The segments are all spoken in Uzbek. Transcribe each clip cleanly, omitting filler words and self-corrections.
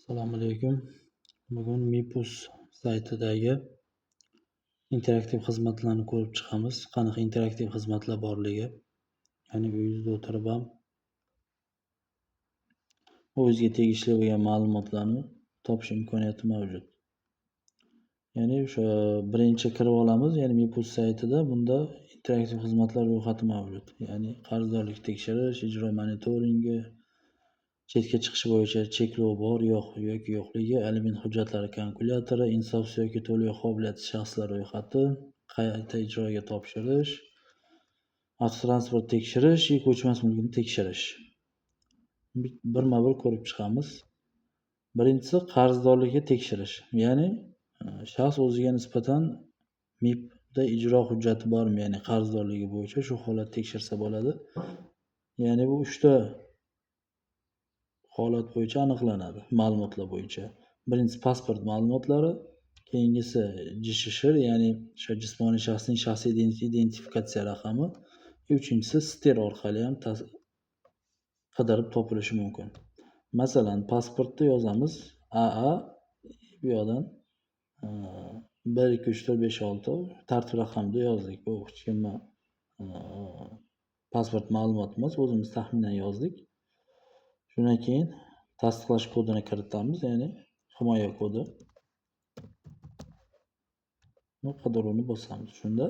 Assalomu alaykum. Bugun Mipus saytidagi interaktiv xizmatlarni ko'rib chiqamiz. Qanaqa interaktiv xizmatlar borligi, ya'ni uyingizda o'tirib ham o'zingizga tegishli bo'lgan ma'lumotlarni topish imkoniyati mavjud. Ya'ni o'sha birinchi kirib olamiz, ya'ni Mipus saytida bunda interaktiv xizmatlar ro'yxati mavjud. Ya'ni qarzdorlik tekshirish, ijro monitoringi, chetga chiqish bo'yicha cheklov bor yoki yo'qligi, aliment hujjatlari kalkulyatori, insof yoki to'lov qobiliyati shaxslar ro'yxati, qayta ijroga topshirish, avtotransport tekshirish, ko'chmas mulkni tekshirish. Birma-bir ko'rib chiqamiz. Birinchisi qarzdorlikni tekshirish. Ya'ni shaxs o'ziga nisbatan MIPda ijro hujjati bormi, ya'ni qarzdorligi bo'yicha shu holatni tekshirsa bo'ladi. Ya'ni bu 3 ta holat bo'yicha aniqlanadi, ma'lumotlar bo'yicha. Birinchisi pasport ma'lumotlari, keyingisi JSHR, ya'ni o'sha jismoniy shaxsning shaxsiy identifikatsiya raqami, uchinchisi siter orqali ham qidirib topilishi mumkin. Masalan, pasportda yozamiz AA, bu yoqdan 1 2 3 4 5 6 tartib raqamida yozdik. Bu hech kimni pasport ma'lumoti emas, o'zimiz taxminan yozdik. Shundan keyin tasdiqlash kodini kiritamiz, ya'ni himoya kodi. Qidiruvni bosamiz. Shunda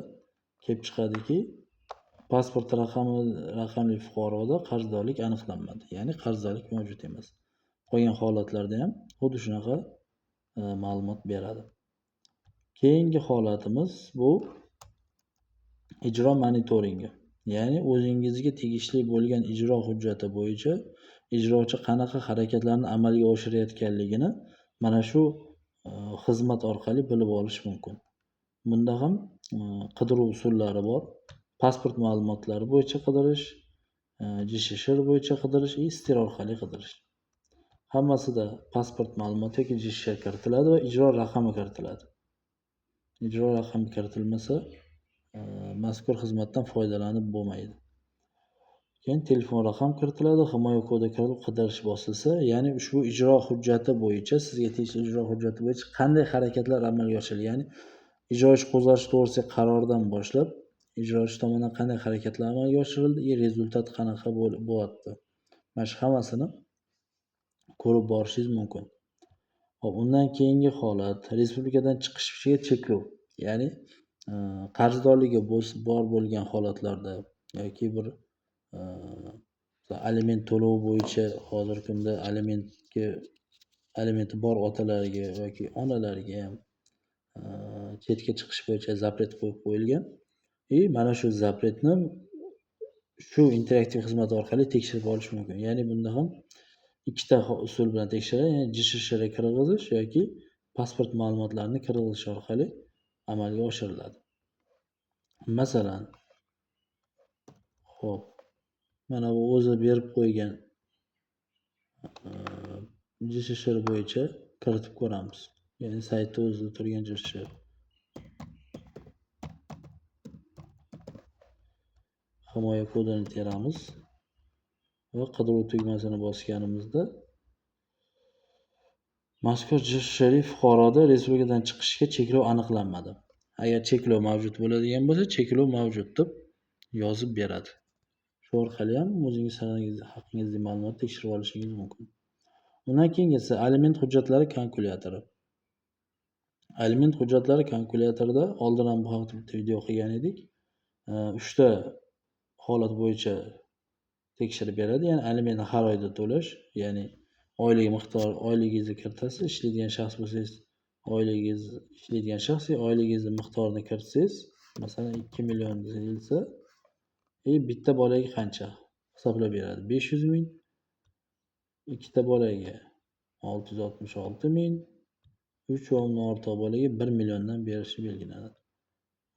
kelib chiqadiki, pasport raqamli fuqaroda qarzdorlik aniqlanmadi, ya'ni qarzdorlik mavjud emas. Qolgan holatlarda ham xuddi shunaqa ma'lumot beradi. Keyingi holatimiz bu ijro monitoringi. Ya'ni o'zingizga tegishli bo'lgan ijro hujjati bo'yicha ijrochi qanaqa harakatlarni amalga oshirayotganligini mana shu xizmat orqali bilib olish mumkin. Bunda ham qidiruv usullari bor. Pasport ma'lumotlari bo'yicha qidirish, JSHR bo'yicha qidirish, siter orqali qidirish. Hammasida pasport ma'lumoti yoki JSHR kiritiladi va ijro raqami kiritiladi. Ijro raqami kiritilmasa, mazkur xizmatdan foydalanib bo'lmaydi. Keyin telefon raqam kiritiladi, himoya kodi kiritib qidirish bosilsa, ya'ni ushbu ijro hujjati bo'yicha, sizga tegishli ijro hujjati bo'yicha qanday harakatlar amalga oshirilgan, ya'ni ijrochi qo'zg'atish to'g'risidagi qarordan boshlab ijrochi tomonidan qanday harakatlar amalga oshirildi, rezultat qanaqa bo'lyapti. Mana shu hammasini ko'rib borishingiz mumkin. Hop, undan keyingi holat respublikadan chiqishga cheklov. Ya'ni qarzdorligi bor bo'lgan holatlarda yoki bir aliment to'lovi bo'yicha hozirgi kunda alimenti bor otalarga yoki onalarga ham chetga chiqish bo'yicha zapret qo'yib qo'yilgan. Mana shu zapretni shu interaktiv xizmat orqali tekshirib olish mumkin. Ya'ni bunda ham ikkita usul bilan tekshiradi, ya'ni JSHR kirg'izish yoki pasport ma'lumotlarini kirg'izish orqali amalga oshiriladi. Masalan, xo'p, mana bu o'zi berib qo'ygan JSHR bo'yicha kiritib ko'ramiz. Ya'ni saytda o'zida turgan JSHR. Himoya kodini teramiz va qidiruv tugmasini bosganimizda mazkur JSHR fuqaroda respublikadan chiqishga cheklov aniqlanmadi. Agar cheklov mavjud bo'ladigan bo'lsa, cheklov mavjud deb yozib beradi. Shu orqali ham o'zingiz haqingizda ma'lumot tekshirib olishingiz mumkin. Undan keyingisi aliment hujjatlari kalkulyatori. Aliment hujjatlari kalkulyatorida oldin ham bu haqida bitta video qilgan edik. 3 ta holat bo'yicha tekshirib beradi. Ya'ni alimentni har oyda to'lash, ya'ni oylik miqdor, oyligingizni kiritasiz, ishlaydigan shaxs bo'lsangiz, oyligingiz ishlaydigan shaxs oyligingizni miqdorini kiritsangiz, masalan 2 million deyilsa, bitta bolaga qancha hisoblab beradi? 500 ming. Ikkita bolaga 666 ming, 3 va undan ortiq bolaga 1 milliondan berishi belgilanadi.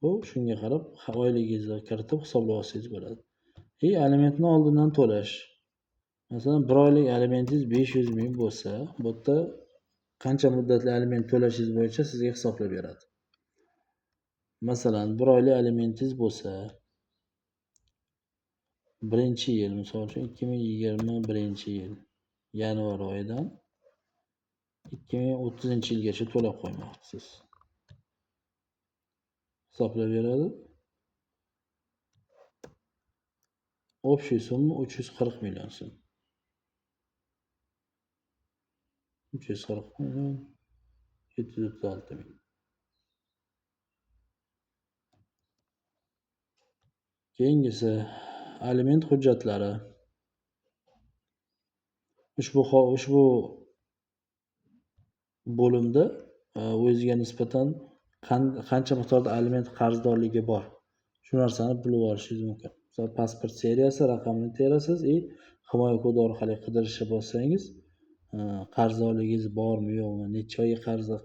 Bu shunga qarab oyligingizni kiritib hisoblab olsangiz bo'ladi. Alimentni oldindan to'lash. Masalan, 1 oylik alimentingiz 500 ming bo'lsa, bu yerda qancha muddatli aliment to'lashingiz bo'yicha sizga hisoblab beradi. Masalan, 1 oylik alimentingiz bo'lsa, birinchi yil, misol uchun 2021 yil yanvar oyidan 2030-yilgacha to'lab qo'ymoqchisiz. Hisoblab beradi. Общий summa 340 million so'm. 340 million 736 ming. Keyingisi aliment hujjatlari. Ushbu bo'limda o'ziga nisbatan qancha miqdorda aliment qarzdorligi bor. Shu narsani bilib olishingiz mumkin. Misol pasport seriyasi, raqamini terasiz va himoya kodi orqali qidirishga bossangiz, qarzdorligingiz bormi, yo'qmi, necha oyga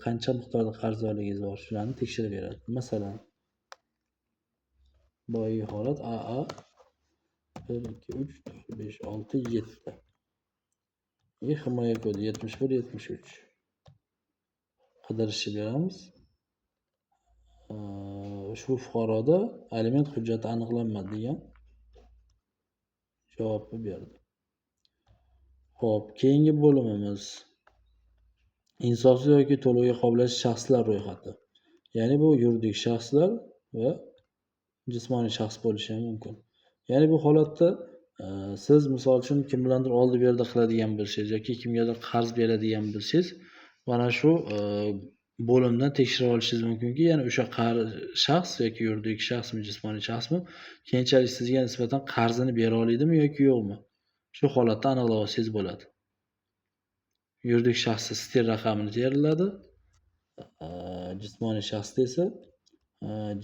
qancha miqdorda qarzdorligingiz bor, shularni tekshirib beradi. Masalan, boyagi holat AA 1 2 3 4 5 6 7. Himoya kodi 71 73. Qidirishni beramiz. Ushbu fuqaroda aliment hujjati aniqlanmadi degan javobni berdi. Xo'p, keyingi bo'limimiz insofsiz yoki to'lovga qobiliyatsiz shaxslar ro'yxati. Ya'ni bu yuridik shaxslar va jismoniy shaxs bo'lishi ham mumkin. Ya'ni bu holatda siz misol uchun kim bilandir oldi-berdi qiladigan bo'lsangiz yoki kimgadir qarz beradigan bo'lsangiz, mana shu bo'limdan tekshirib olishingiz mumkinki, ya'ni o'sha shaxs yoki yuridik shaxsmi, jismoniy shaxsmi keyinchalik sizga nisbatan qarzini bera oladimi yoki yo'qmi? Shu holatda aniqlab olsangiz bo'ladi. Yuridik shaxsda stir raqamini teriladi. Jismoniy shaxsda esa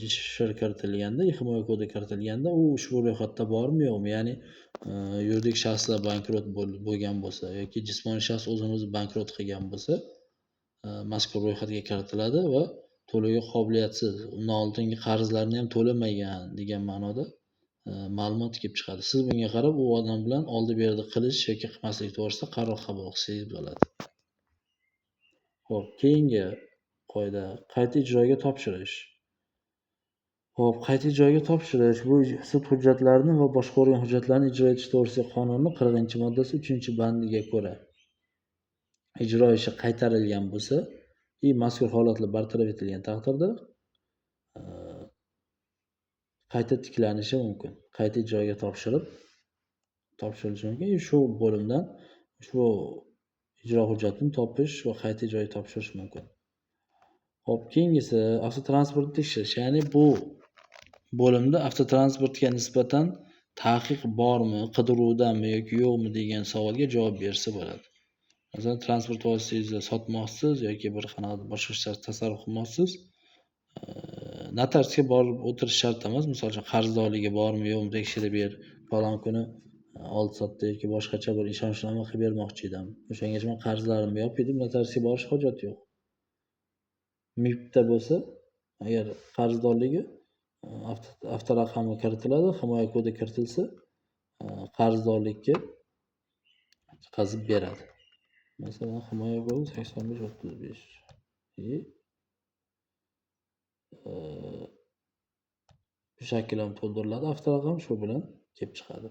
JSHR kiritilganda, himoya kodi kiritilganda u ushbu ro'yxatda bormi yo'qmi? Ya'ni yuridik shaxslar bankrot bo'lgan bo'lsa yoki jismoniy shaxs o'zini bankrot qilgan bo'lsa, mazkur ro'yxatga kiritiladi va to'lovga qobiliyatsiz, undan oldingi qarzlarini ham to'lamagan degan ma'noda ma'lumot kelib chiqadi. Siz bunga qarab u odam bilan oldi-berdi qilish yoki qilmaslik to'g'risida qaror qabul qilsangiz bo'ladi. Xo'p, keyingi qoida qayta ijroga topshirish. Xo'p, qayta ijroga topshirish bu sud hujjatlarini va boshqa organ hujjatlarini ijro etish to'g'risidagi qonunning 40-moddasi 3-bandiga ko'ra ijro ishi qaytarilgan bo'lsa, mazkur holatlar bartaraf etilgan taqdirda qayta tiklanishi mumkin. Qayta ijroga topshirilishi mumkin. Shu bo'limdan ushbu ijro hujjatini topish va qayta ijroga topshirish mumkin. Xo'p, keyingisi avtotransportni tekshirish. Ya'ni bu bo'limda avtotransportga nisbatan taqiq bormi, qidiruvdami yoki yo'qmi degan savolga javob bersa bo'ladi. Masalan, transport vositangizni sotmoqchisiz yoki bir qanaqadir boshqa ishlar tasarruf qilmoqchisiz. Notariusga borib o'tirish shart emas. Misol uchun qarzdorligi bormi, yo'qmi tekshirib ber. Falon kuni oldi-sotdi yoki boshqacha bir ishonchnoma qilib bermoqchi edim. O'shangacha men qarzlarimni yopib edim, notariusga borish hojat yo'q. MIPda bo'lsa, agar qarzdorligi avtoraqami kiritiladi, himoya kodi kiritilsa, qarzdorlikka qazib beradi. Masalan, himoya kodi 8535 bu shakl bilan to'ldiriladi. Avtoraqam shu bilan kelib chiqadi.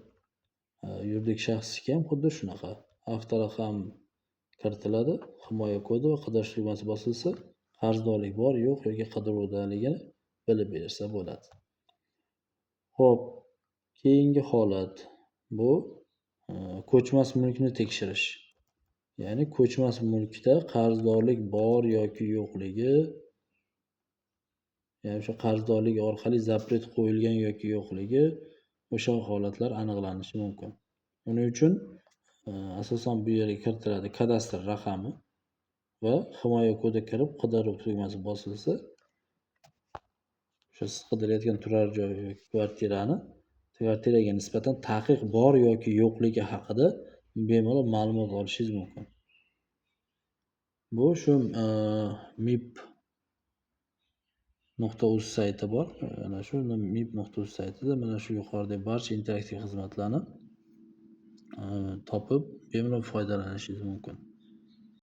Yuridik shaxsga ham xuddi shunaqa. Avtoraqam kiritiladi, himoya kodi va qidirish tugmasi bosilsa, qarzdorlik bor, yo'q yoki qidiruvdaligini bilib bersa bo'ladi. Xo'p, keyingi holat bu ko'chmas mulkni tekshirish. Ya'ni ko'chmas mulkda qarzdorlik bor yoki yo'qligi, ya'ni o'sha qarzdorlik orqali zapret qo'yilgan yoki yo'qligi, o'sha holatlar aniqlanishi mumkin. Uning uchun asosan bu yerga kiritiladi kadastr raqami va himoya kodi kirib qidiruv tugmasi bosilsa, o'sha siz qidirayotgan turar joy yoki kvartiraga nisbatan taqiq bor yoki yo'qligi haqida bemalol ma'lumot olishingiz mumkin. Bu shu MIP.uz sayti bor. Mana shu MIP.uz saytida mana shu yuqoridagi barcha interaktiv xizmatlarni topib bemalol foydalanishingiz mumkin.